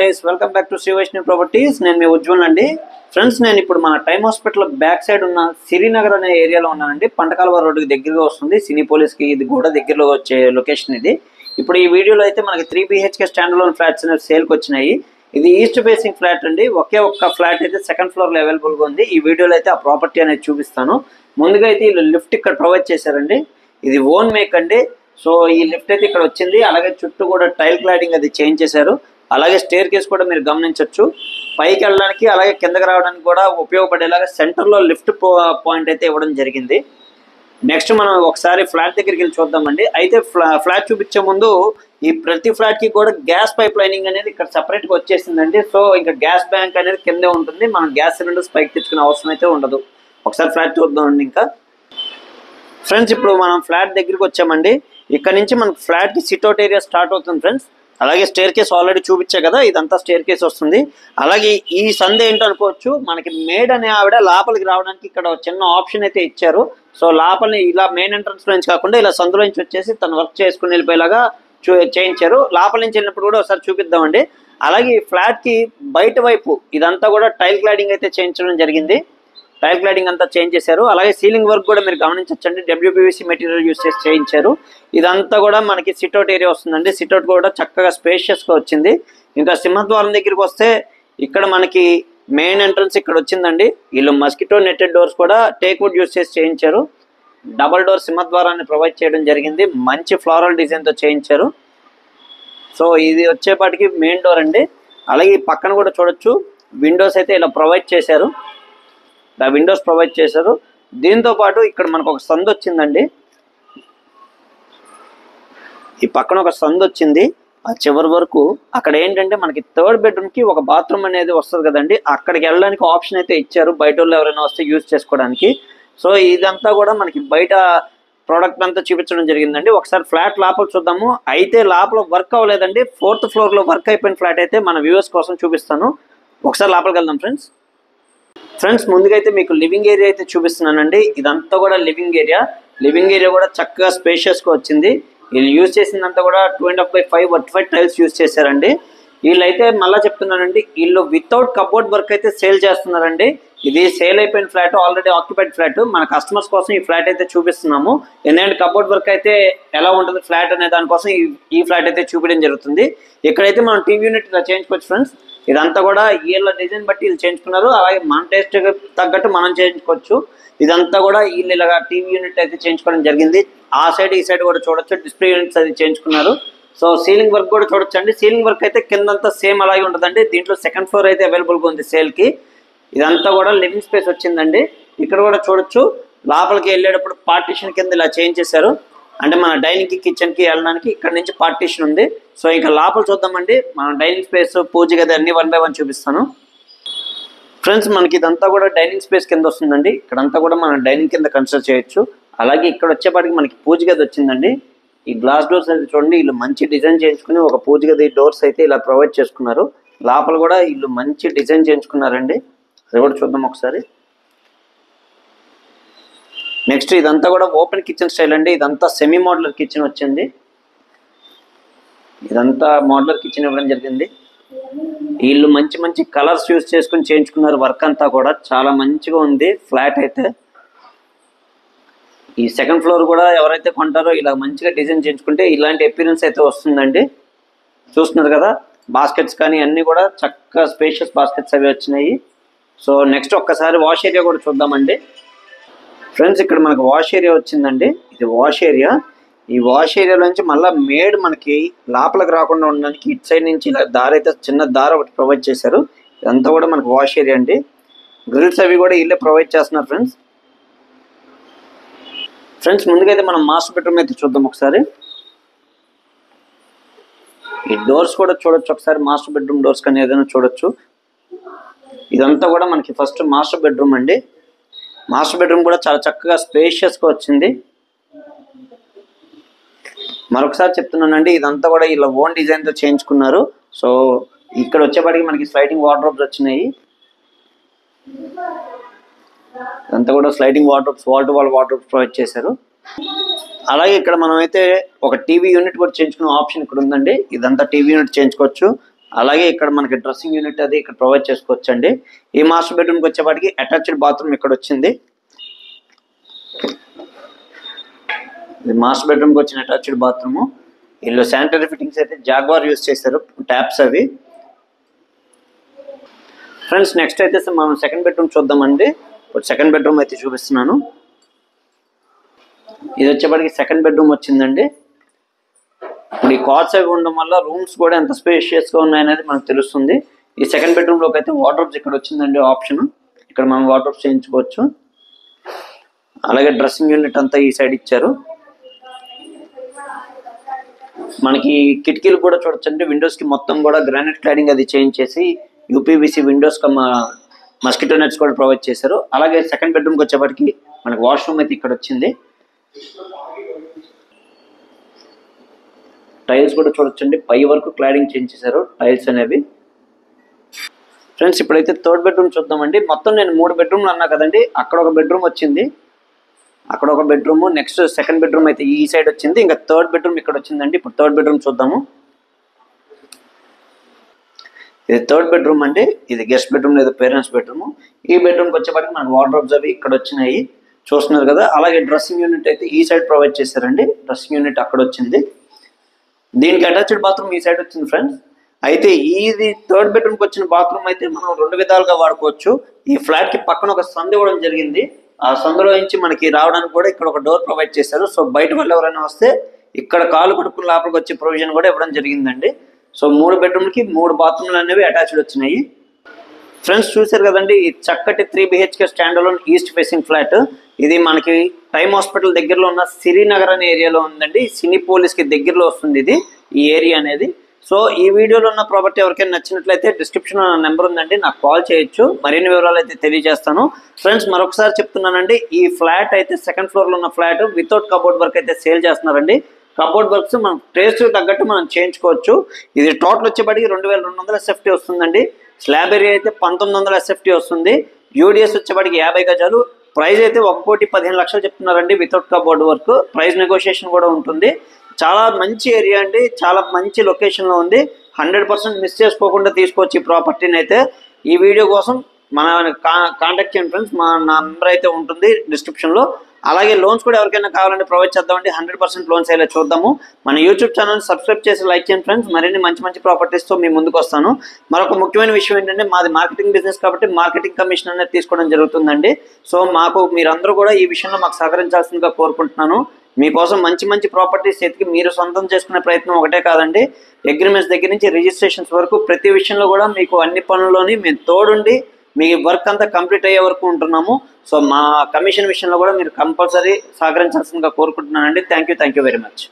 guys, welcome back to Sri Vaishnavi Properties. నేను మీ ఉజ్వల్ అండి. Friends, నేను ఇప్పుడు మన టైమ్ హాస్పిటల్ బ్యాక్ సైడ్ ఉన్న సిరినగర్ అనే ఏరియాలో ఉన్నానండి. పంటకాలువ రోడ్డుకి దగ్గరగా వస్తుంది. సినీ పోలీస్కి ఇది కూడా దగ్గరలో వచ్చే లొకేషన్ ఇది. ఇప్పుడు ఈ వీడియోలో అయితే మనకి 3 BHK స్టాండ్ అలోన్ ఫ్లాట్స్ అనేవి సేల్కి వచ్చినాయి. ఇది ఈస్ట్ ఫేసింగ్ ఫ్లాట్ అండి. ఒక్క ఫ్లాట్ అయితే సెకండ్ ఫ్లోర్లో అవైలబుల్గా ఉంది. ఈ వీడియోలో అయితే ఆ ప్రాపర్టీ అనేది చూపిస్తాను. ముందుగా అయితే వీళ్ళు లిఫ్ట్ ఇక్కడ ప్రొవైడ్ చేశారండి. ఇది ఓన్ మేక్ అండి. సో ఈ లిఫ్ట్ అయితే ఇక్కడ వచ్చింది. అలాగే చుట్టూ కూడా టైల్ క్లాడింగ్ అది చేంజ్ చేశారు. అలాగే స్టేర్ కేస్ కూడా మీరు గమనించవచ్చు. పైకి వెళ్ళడానికి అలాగే కిందకి రావడానికి కూడా ఉపయోగపడేలాగా సెంటర్లో లిఫ్ట్ పాయింట్ అయితే ఇవ్వడం జరిగింది. నెక్స్ట్ మనం ఒకసారి ఫ్లాట్ దగ్గరికి వెళ్ళి చూద్దామండి. అయితే ఫ్లాట్ చూపించే ముందు ఈ ప్రతి ఫ్లాట్కి కూడా గ్యాస్ పైప్ లైనింగ్ అనేది ఇక్కడ సపరేట్గా వచ్చేసిందండి. సో ఇంకా గ్యాస్ బ్యాంక్ అనేది కిందే ఉంటుంది. మనం గ్యాస్ సిలిండర్స్ పైకి తెచ్చుకునే అవసరం అయితే ఉండదు. ఒకసారి ఫ్లాట్ చూద్దామండి. ఇంకా ఫ్రెండ్స్, ఇప్పుడు మనం ఫ్లాట్ దగ్గరికి వచ్చామండి. ఇక్కడ నుంచి మనకు ఫ్లాట్కి సిట్అవుట్ ఏరియా స్టార్ట్ అవుతుంది ఫ్రెండ్స్. అలాగే స్టేర్ కేస్ ఆల్రెడీ చూపించా కదా, ఇదంతా స్టేర్ కేస్ వస్తుంది. అలాగే ఈ సందే ఏంటో అనుకోవచ్చు, మనకి మేడ్ అనే ఆవిడ లోపలికి రావడానికి ఇక్కడ చిన్న ఆప్షన్ అయితే ఇచ్చారు. సో లోపలిని ఇలా మెయిన్ ఎంట్రన్స్ నుంచి కాకుండా ఇలా సందులో నుంచి వచ్చేసి తను వర్క్ చేసుకుని వెళ్ళిపోయేలాగా చేయించారు. లోపల నుంచి వెళ్ళినప్పుడు కూడా ఒకసారి చూపిద్దామండి. అలాగే ఈ ఫ్లాట్కి బయట వైపు ఇదంతా కూడా టైల్ క్లాడింగ్ అయితే చేయించడం జరిగింది. టైల్ క్లాడింగ్ అంతా చేంజ్ చేశారు. అలాగే సీలింగ్ వర్క్ కూడా మీరు గమనించండి. WPVC మెటీరియల్ యూస్ చేసి చేయించారు. ఇదంతా కూడా మనకి సిట్అవుట్ ఏరియా వస్తుందండి. సిట్అవుట్ కూడా చక్కగా స్పేషియస్గా వచ్చింది. ఇంకా సింహద్వారం దగ్గరికి వస్తే ఇక్కడ మనకి మెయిన్ ఎంట్రన్స్ ఇక్కడ వచ్చిందండి. వీళ్ళు మస్కిటో నెట్టెడ్ డోర్స్ కూడా టేక్వుడ్ యూస్ చేసి చేయించారు. డబల్ డోర్ సింహద్వారాన్ని ప్రొవైడ్ చేయడం జరిగింది. మంచి ఫ్లోరల్ డిజైన్తో చేయించారు. సో ఇది వచ్చేపాటికి మెయిన్ డోర్ అండి. అలాగే పక్కన కూడా చూడొచ్చు, విండోస్ అయితే ఇలా ప్రొవైడ్ చేశారు. విండోస్ ప్రొవైడ్ చేశారు. దీంతో పాటు ఇక్కడ మనకు ఒక సందు వచ్చిందండి. ఈ పక్కన ఒక సందు వచ్చింది. ఆ చివరి వరకు అక్కడ ఏంటంటే మనకి థర్డ్ బెడ్రూమ్కి ఒక బాత్రూమ్ అనేది వస్తుంది కదండి. అక్కడికి వెళ్ళడానికి ఆప్షన్ అయితే ఇచ్చారు, బయట వాళ్ళు ఎవరైనా వస్తే యూజ్ చేసుకోవడానికి. సో ఇదంతా కూడా మనకి బయట ప్రోడక్ట్ అంతా చూపించడం జరిగిందండి. ఒకసారి ఫ్లాట్ లోపల చూద్దాము. అయితే లోపల వర్క్ అవ్వలేదండి. 4th ఫ్లోర్లో వర్క్ అయిపోయిన ఫ్లాట్ అయితే మన వ్యూవర్స్ కోసం చూపిస్తాను. ఒకసారి లోపలికి వెళ్దాం ఫ్రెండ్స్, ముందుగా అయితే మీకు లివింగ్ ఏరియా అయితే చూపిస్తున్నానండి. ఇదంతా కూడా లివింగ్ ఏరియా కూడా చక్కగా స్పేషియస్గా వచ్చింది. వీళ్ళు యూజ్ చేసిందంతా కూడా 2.5x5 వర్టిఫైడ్ టైల్స్ యూజ్ చేశారండి. వీళ్ళైతే మళ్ళీ చెప్తున్నానండి, వీళ్ళు వితౌట్ కబోర్డ్ వర్క్ అయితే సేల్ చేస్తున్నారండి. ఇది సేల్ అయిపోయిన ఫ్లాట్, ఆల్రెడీ ఆక్యుపైడ్ ఫ్లాట్. మన కస్టమర్స్ కోసం ఈ ఫ్లాట్ అయితే చూపిస్తున్నాము. ఎందుకంటే కబోర్డ్ వర్క్ అయితే ఎలా ఉంటుంది ఫ్లాట్ అనే దానికోసం ఈ ఫ్లాట్ అయితే చూపించడం జరుగుతుంది. ఇక్కడైతే మనం టీవీ యూనిట్ ఇలా చేయించుకోవచ్చు ఫ్రెండ్స్. ఇదంతా కూడా వీళ్ళ డిజైన్ బట్టి వీళ్ళు చేయించుకున్నారు. అలాగే మన టేస్ట్ తగ్గట్టు మనం చేయించుకోవచ్చు. ఇదంతా కూడా వీళ్ళు ఇలాగా టీవీ యూనిట్ అయితే చేయించుకోవడం జరిగింది. ఆ సైడ్ ఈ సైడ్ కూడా చూడొచ్చు, డిస్ప్లే యూనిట్స్ అది చేయించుకున్నారు. సో సీలింగ్ వర్క్ కూడా చూడొచ్చు అండి. సీలింగ్ వర్క్ అయితే కిందంతా సేమ్ అలాగే ఉంటుందండి. దీంట్లో సెకండ్ ఫ్లోర్ అయితే అవైలబుల్గా ఉంది సేల్కి. ఇదంతా కూడా లివింగ్ స్పేస్ వచ్చిందండి. ఇక్కడ కూడా చూడొచ్చు, లోపలికి వెళ్ళేటప్పుడు పార్టీషన్ కింద ఇలా చేంజ్ చేశారు. అంటే మన డైనింగ్కి కిచెన్కి వెళ్ళడానికి ఇక్కడ నుంచి పార్టీషన్ ఉంది. సో ఇంకా లోపల చూద్దామండి. మన డైనింగ్ స్పేస్, పూజ గది అన్ని 1 by 1 చూపిస్తాను ఫ్రెండ్స్. మనకి ఇదంతా కూడా డైనింగ్ స్పేస్ కింద వస్తుందండి. ఇక్కడంతా కూడా మనం డైనింగ్ కింద కన్సిడర్ చేయొచ్చు. అలాగే ఇక్కడ వచ్చేపాటికి మనకి పూజ గది వచ్చిందండి. ఈ గ్లాస్ డోర్స్ అయితే చూడండి, వీళ్ళు మంచి డిజైన్ చేయించుకుని ఒక పూజ గది డోర్స్ అయితే ఇలా ప్రొవైడ్ చేసుకున్నారు. లోపల కూడా వీళ్ళు మంచి డిజైన్ చేయించుకున్నారండి. అది కూడా చూద్దాం ఒకసారి. నెక్స్ట్ ఇదంతా కూడా ఓపెన్ కిచెన్ స్టైల్ అండి. ఇదంతా సెమీ మోడ్యులర్ కిచెన్ వచ్చింది. ఇదంతా మోడ్యులర్ కిచెన్ ఇవ్వడం జరిగింది. వీళ్ళు మంచి కలర్స్ యూజ్ చేసుకుని చేయించుకున్నారు. వర్క్ అంతా కూడా చాలా మంచిగా ఉంది ఫ్లాట్ అయితే. ఈ సెకండ్ ఫ్లోర్ కూడా ఎవరైతే కొంటారో ఇలా మంచిగా డిజైన్ చేయించుకుంటే ఇలాంటి అపీరెన్స్ అయితే వస్తుందండి. చూస్తున్నారు కదా, బాస్కెట్స్ కానీ అన్నీ కూడా చక్కగా స్పేషియస్ బాస్కెట్స్ అవి వచ్చినాయి. సో నెక్స్ట్ ఒక్కసారి వాష్ ఏరియా కూడా చూద్దామండి ఫ్రెండ్స్. ఇక్కడ మనకు వాష్ ఏరియా వచ్చిందండి. ఇది వాష్ ఏరియా. ఈ వాష్ ఏరియాలో నుంచి మళ్ళీ మేడ్ మనకి లోపలికి రాకుండా ఉండడానికి ఇటు సైడ్ నుంచి ఇలా దారి అయితే చిన్న దారి ఒకటి ప్రొవైడ్ చేశారు. ఇదంతా కూడా మనకు వాష్ ఏరియా అండి. గ్రిల్స్ అవి కూడా వీళ్ళే ప్రొవైడ్ చేస్తున్నారు ఫ్రెండ్స్. ముందుగా అయితే మనం మాస్టర్ బెడ్రూమ్ అయితే చూద్దాం ఒకసారి. ఈ డోర్స్ కూడా చూడొచ్చు ఒకసారి. మాస్టర్ బెడ్రూమ్ డోర్స్ కానీ ఏదైనా చూడొచ్చు. ఇదంతా కూడా మనకి ఫస్ట్ మాస్టర్ బెడ్రూమ్ అండి. మాస్టర్ బెడ్రూమ్ కూడా చాలా చక్కగా స్పేషియస్గా వచ్చింది. మరొకసారి చెప్తున్నానండి, ఇదంతా కూడా ఇలా ఓన్ డిజైన్తో చేయించుకున్నారు. సో ఇక్కడ వచ్చేపాటికి మనకి స్లైడింగ్ వార్డ్రోబ్స్ వచ్చినాయి. ఇదంతా కూడా sliding wardrobes, wall to wall wardrobes provide చేశారు. అలాగే ఇక్కడ మనమైతే ఒక టీవీ యూనిట్ కూడా చేయించుకునే ఆప్షన్ ఇక్కడ ఉందండి. ఇదంతా టీవీ యూనిట్ చేయించుకోవచ్చు. అలాగే ఇక్కడ మనకి డ్రెస్సింగ్ యూనిట్ అది ఇక్కడ ప్రొవైడ్ చేసుకోవచ్చండి. ఈ మాస్టర్ బెడ్రూమ్కి వచ్చేపాటికి అటాచ్డ్ బాత్రూమ్ ఇక్కడ వచ్చింది. ఇది మాస్టర్ బెడ్రూమ్కి వచ్చిన అటాచ్డ్ బాత్రూమ్. ఇందులో శానిటరీ ఫిట్టింగ్స్ అయితే జాగ్వార్ యూజ్ చేశారు, ట్యాప్స్ అవి. ఫ్రెండ్స్ నెక్స్ట్ అయితే మనం సెకండ్ బెడ్రూమ్ చూద్దామండి. ఇప్పుడు సెకండ్ బెడ్రూమ్ అయితే చూపిస్తున్నాను. ఇది వచ్చేప్పటికి సెకండ్ బెడ్రూమ్ వచ్చిందండి. ఇప్పుడు ఈ కార్డ్స్ అవి ఉండడం వల్ల రూమ్స్ కూడా ఎంత స్పేషియస్గా ఉన్నాయనేది మనకు తెలుస్తుంది. ఈ సెకండ్ బెడ్రూమ్లోకి అయితే వార్డ్రోబ్స్ ఇక్కడ వచ్చిందండి ఆప్షన్. ఇక్కడ మనం వార్డ్రోబ్స్ చేయించుకోవచ్చు. అలాగే డ్రెస్సింగ్ యూనిట్ అంతా ఈ సైడ్ ఇచ్చారు. మనకి కిటికీలు కూడా చూడొచ్చండి. విండోస్కి మొత్తం కూడా గ్రానైట్ క్లాడింగ్ అది చేయించేసి యూపీవీసీ విండోస్ మస్కిటో నెట్స్ కూడా ప్రొవైడ్ చేశారు. అలాగే సెకండ్ బెడ్రూమ్కి వచ్చేప్పటికి మనకి వాష్రూమ్ అయితే ఇక్కడ వచ్చింది. టైల్స్ కూడా చూడొచ్చండి, పై వరకు క్లాడింగ్ చేయించేశారు టైల్స్ అనేవి. ఫ్రెండ్స్ ఇప్పుడైతే థర్డ్ బెడ్రూమ్ చూద్దామండి. మొత్తం నేను 3 బెడ్రూమ్లు అన్నా కదండి. అక్కడ ఒక బెడ్రూమ్ వచ్చింది, అక్కడ ఒక బెడ్రూమ్, నెక్స్ట్ సెకండ్ బెడ్రూమ్ అయితే ఈ సైడ్ వచ్చింది, ఇంకా థర్డ్ బెడ్రూమ్ ఇక్కడ వచ్చిందండి. ఇప్పుడు థర్డ్ బెడ్రూమ్ చూద్దాము. ఇది థర్డ్ బెడ్రూమ్ అండి. ఇది గెస్ట్ బెడ్రూమ్ లేదా పేరెంట్స్ బెడ్రూమ్. ఈ బెడ్రూమ్కి వచ్చేప్పటికి మనకు వార్డ్రోబ్స్ అవి ఇక్కడ వచ్చినాయి, చూస్తున్నారు కదా. అలాగే డ్రెస్సింగ్ యూనిట్ అయితే ఈ సైడ్ ప్రొవైడ్ చేశారండి. డ్రెస్సింగ్ యూనిట్ అక్కడ వచ్చింది. దీనికి అటాచ్డ్ బాత్రూమ్ ఈ సైడ్ వచ్చింది ఫ్రెండ్స్. అయితే ఇది థర్డ్ బెడ్రూమ్కి వచ్చిన బాత్రూమ్ అయితే మనం 2 విధాలుగా వాడుకోవచ్చు. ఈ ఫ్లాట్కి పక్కన ఒక సందు ఇవ్వడం జరిగింది. ఆ సందులో నుంచి మనకి రావడానికి కూడా ఇక్కడ ఒక డోర్ ప్రొవైడ్ చేశారు. సో బయట వాళ్ళు ఎవరైనా వస్తే ఇక్కడ కాలు కడుక్కుని లోపలికి వచ్చే ప్రొవిజన్ కూడా ఇవ్వడం జరిగిందండి. సో 3 బెడ్రూమ్లకి 3 బాత్రూమ్లు అనేవి అటాచ్డ్ వచ్చినాయి. ఫ్రెండ్స్ చూసారు కదండి, ఈ చక్కటి 3 BHK stand alone east facing flat. ఇది మనకి టైమ్ హాస్పిటల్ దగ్గరలో ఉన్న సిరినగర్ అనే ఏరియాలో ఉందండి. సినీ పోలీస్కి దగ్గరలో వస్తుంది ఇది ఈ ఏరియా అనేది. సో ఈ వీడియోలో ఉన్న ప్రాపర్టీ ఎవరికైనా నచ్చినట్లయితే డిస్క్రిప్షన్ నెంబర్ ఉందండి, నాకు కాల్ చేయొచ్చు. మరిన్ని వివరాలు అయితే తెలియజేస్తాను. ఫ్రెండ్స్ మరొకసారి చెప్తున్నానండి, ఈ ఫ్లాట్ అయితే సెకండ్ ఫ్లోర్లో ఉన్న ఫ్లాట్ వితౌట్ కబోర్డ్ వర్క్ అయితే సేల్ చేస్తున్నారండి. కబోర్డ్ వర్క్స్ మనం టేస్ట్ తగ్గట్టు మనం చేయించుకోవచ్చు. ఇది టోటల్ వచ్చేప్పటికి 2200 SFT వస్తుందండి. స్లాబ్ ఏరియా అయితే 1900 SFT వస్తుంది. యూడిఎస్ వచ్చేప్పటికి 50 గజాలు. ప్రైస్ అయితే 1,15,00,000 చెప్తున్నారండి without cupboard work. Price negotiation కూడా ఉంటుంది. చాలా మంచి ఏరియా అండి, చాలా మంచి లొకేషన్లో ఉంది. 100% మిస్ చేసుకోకుండా తీసుకోవచ్చు ఈ ప్రాపర్టీని అయితే. ఈ వీడియో కోసం మన కాంటాక్ట్ చేయండి ఫ్రెండ్స్. మా నంబర్ అయితే ఉంటుంది డిస్క్రిప్షన్లో. అలాగే లోన్స్ కూడా ఎవరికైనా కావాలంటే ప్రొవైడ్ చేద్దామండి. 100% లోన్స్ అయ్యేలా చూద్దాము. మన యూట్యూబ్ ఛానల్ సబ్స్క్రైబ్ చేసి లైక్ చేయండి ఫ్రెండ్స్. మరిన్ని మంచి ప్రాపర్టీస్తో మీ ముందుకు వస్తాను. మరొక ముఖ్యమైన విషయం ఏంటంటే, మాది మార్కెటింగ్ బిజినెస్ కాబట్టి మార్కెటింగ్ కమిషన్ అనేది తీసుకోవడం జరుగుతుందండి. సో మీరందరూ కూడా ఈ విషయంలో మాకు సహకరించాల్సిందిగా కోరుకుంటున్నాను. మీకోసం మంచి ప్రాపర్టీస్ ఎతికి మీరు సొంతం చేసుకునే ప్రయత్నం ఒకటే కాదండి, అగ్రిమెంట్స్ దగ్గర నుంచి రిజిస్ట్రేషన్స్ వరకు ప్రతి విషయంలో కూడా మీకు అన్ని పనుల్లోని మేము తోడుండి మీ వర్క్ అంతా కంప్లీట్ అయ్యే వరకు ఉంటున్నాము. సో మా కమిషన్ విషయంలో కూడా మీరు కంపల్సరీ సహకరించాల్సిందిగా కోరుకుంటున్నానండి. Thank you very much.